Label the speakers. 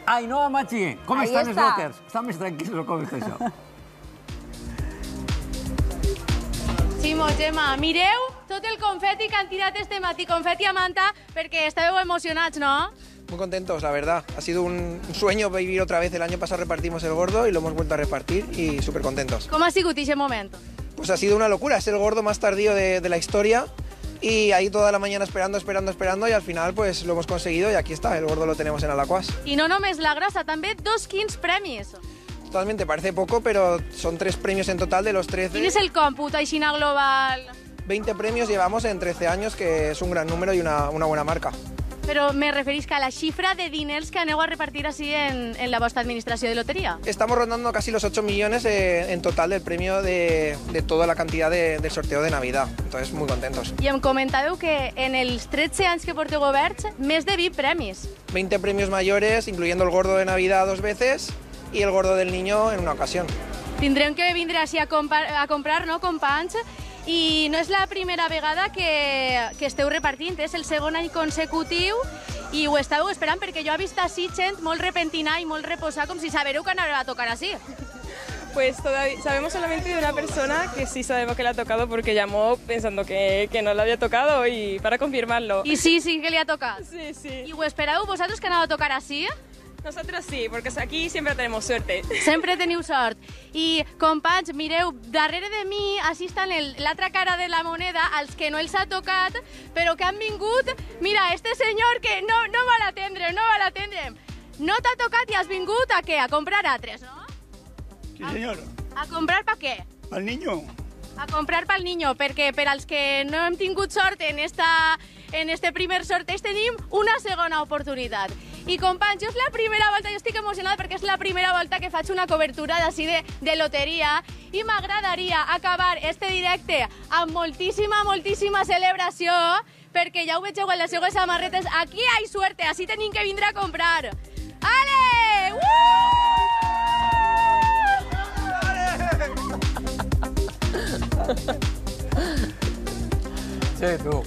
Speaker 1: Ainhoa Maggi, com
Speaker 2: Ahí
Speaker 1: estan els
Speaker 2: està.
Speaker 1: voters? Estan més tranquils o com està això?
Speaker 3: Ximo, Gemma, mireu tot el confeti que han tirat este matí, confeti a manta, perquè estàveu emocionats, no?
Speaker 4: Muy contentos, la verdad. Ha sido un sueño vivir otra vez. El año pasado repartimos el gordo y lo hemos vuelto a repartir y súper contentos.
Speaker 3: Com ha sigut aquest moment?
Speaker 4: Pues ha sido una locura, es el gordo más tardío de la historia y ahí toda la mañana esperando y al final pues lo hemos conseguido y aquí está, el gordo lo tenemos en Alaquàs.
Speaker 3: I no només la grossa, també 2 quins premis.
Speaker 4: Totalmente, parece poco, pero son 3 premios en total de los 13.
Speaker 3: Quin és el còmput, aixina global?
Speaker 4: 20 premios llevamos en 13 años, que es un gran número y una buena marca.
Speaker 3: Però me referisc a la xifra de diners que aneu a repartir així en la vostra administració de loteria.
Speaker 4: Estamos rondando casi los 8 millones en total del premio de toda la cantidad del sorteo de Navidad. Entonces, muy contentos.
Speaker 3: I em comentàveu que en els 13 anys que porteu oberts, més de 20 premis.
Speaker 4: 20 premios mayores, incluyendo el gordo de Navidad 2 veces y el gordo del niño en una ocasión.
Speaker 3: Tindrem que vindre així a comprar, no, companys? I no és la primera vegada que esteu repartint, és el segon any consecutiu i ho estàveu esperant perquè jo he vist així gent molt repentina i molt reposada, com si sabereu que anava a tocar així.
Speaker 5: Pues todavía sabemos solamente de una persona que sí sabemos que le ha tocado porque llamó pensando que no le había tocado y para confirmarlo.
Speaker 3: I sí que li ha tocat.
Speaker 5: Sí, sí.
Speaker 3: I ho esperàveu vosaltres que anava a tocar així?
Speaker 5: Nosotros sí, porque aquí siempre tenemos suerte.
Speaker 3: Sempre teniu sort. I, companys, mireu, darrere de mi així estan l'altra cara de la moneda, als que no els ha tocat, però que han vingut... Mira, este senyor que no va a l'atendre. No t'ha tocat i has vingut a què? A comprar altres, no?
Speaker 6: Sí, señor.
Speaker 3: A comprar per què?
Speaker 6: Al niño.
Speaker 3: A comprar pel niño, perquè per als que no hem tingut sort en este primer sorteig tenim una segona oportunitat. I companys, jo és la primera volta, jo estic emocionada perquè és la primera volta que faig una cobertura d'ací de loteria i m'agradaria acabar este directe amb moltíssima celebració perquè ja ho vegeu en les seues samarretes. Aquí hay suerte, així tenim que vindre a comprar. Ale!
Speaker 1: Sí, tu.